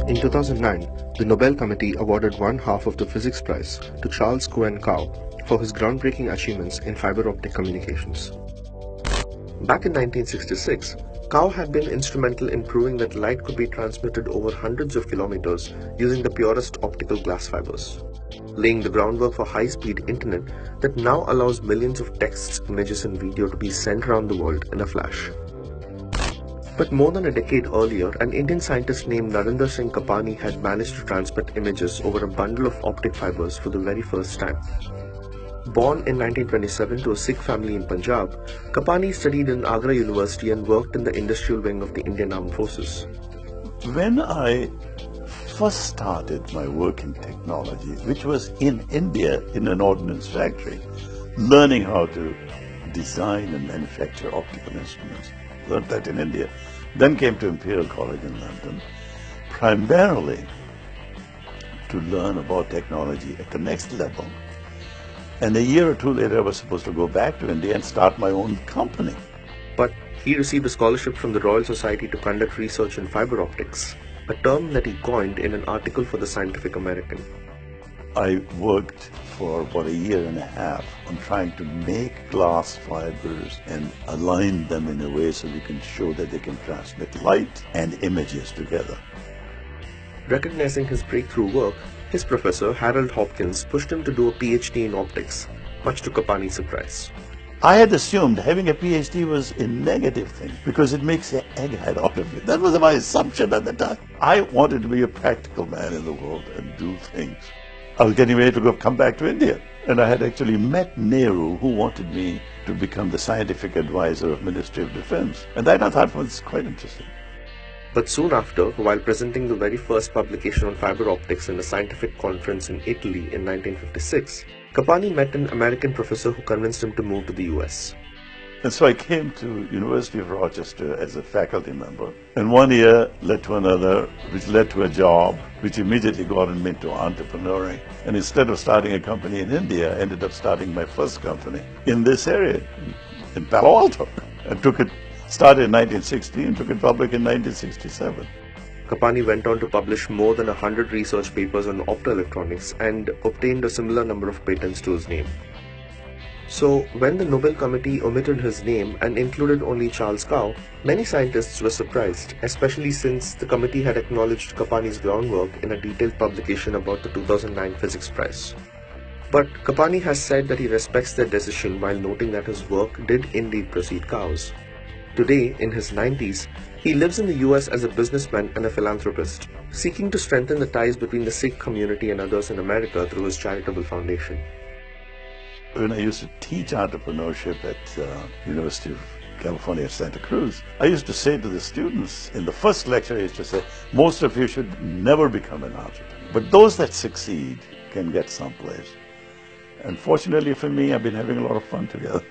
In 2009, the Nobel Committee awarded one half of the Physics Prize to Charles Cohen Cow for his groundbreaking achievements in fiber optic communications. Back in 1966, Cow had been instrumental in proving that light could be transmitted over hundreds of kilometers using the purest optical glass fibers, laying the groundwork for high-speed internet that now allows millions of texts, images and video to be sent around the world in a flash. But more than a decade earlier, an Indian scientist named Narendra Singh Kapani had managed to transmit images over a bundle of optic fibers for the very first time. Born in 1927 to a Sikh family in Punjab, Kapani studied in Agra University and worked in the industrial wing of the Indian Armed Forces. When I first started my work in technology, which was in India in an ordnance factory, learning how to design and manufacture optical instruments, learned that in India, then came to Imperial College in London, primarily to learn about technology at the next level. And a year or two later, I was supposed to go back to India and start my own company. But he received a scholarship from the Royal Society to conduct research in fiber optics, a term that he coined in an article for the Scientific American. I worked for about a year and a half on trying to make glass fibers and align them in a way so we can show that they can transmit light and images together. Recognizing his breakthrough work, his professor, Harold Hopkins, pushed him to do a PhD in optics, much to Kapani's surprise. I had assumed having a PhD was a negative thing because it makes an egghead out of it. That was my assumption at the time. I wanted to be a practical man in the world and do things. I was getting ready to come back to India, and I had actually met Nehru, who wanted me to become the scientific advisor of Ministry of Defense, and that I thought was quite interesting. But soon after, while presenting the very first publication on fiber optics in a scientific conference in Italy in 1956, Kapani met an American professor who convinced him to move to the US. And so I came to University of Rochester as a faculty member. And one year led to another, which led to a job, which immediately got me into entrepreneuring. And instead of starting a company in India, I ended up starting my first company in this area, in Palo Alto. And started in 1960 and took it public in 1967. Kapani went on to publish more than 100 research papers on optoelectronics and obtained a similar number of patents to his name. So, when the Nobel Committee omitted his name and included only Charles Cow, many scientists were surprised, especially since the committee had acknowledged Kapani's groundwork in a detailed publication about the 2009 Physics Prize. But Kapani has said that he respects their decision while noting that his work did indeed precede Cow's. Today, in his 90s, he lives in the US as a businessman and a philanthropist, seeking to strengthen the ties between the Sikh community and others in America through his charitable foundation. When I used to teach entrepreneurship at University of California, Santa Cruz, I used to say to the students, in the first lecture I used to say, most of you should never become an entrepreneur, but those that succeed can get someplace. And fortunately for me, I've been having a lot of fun together.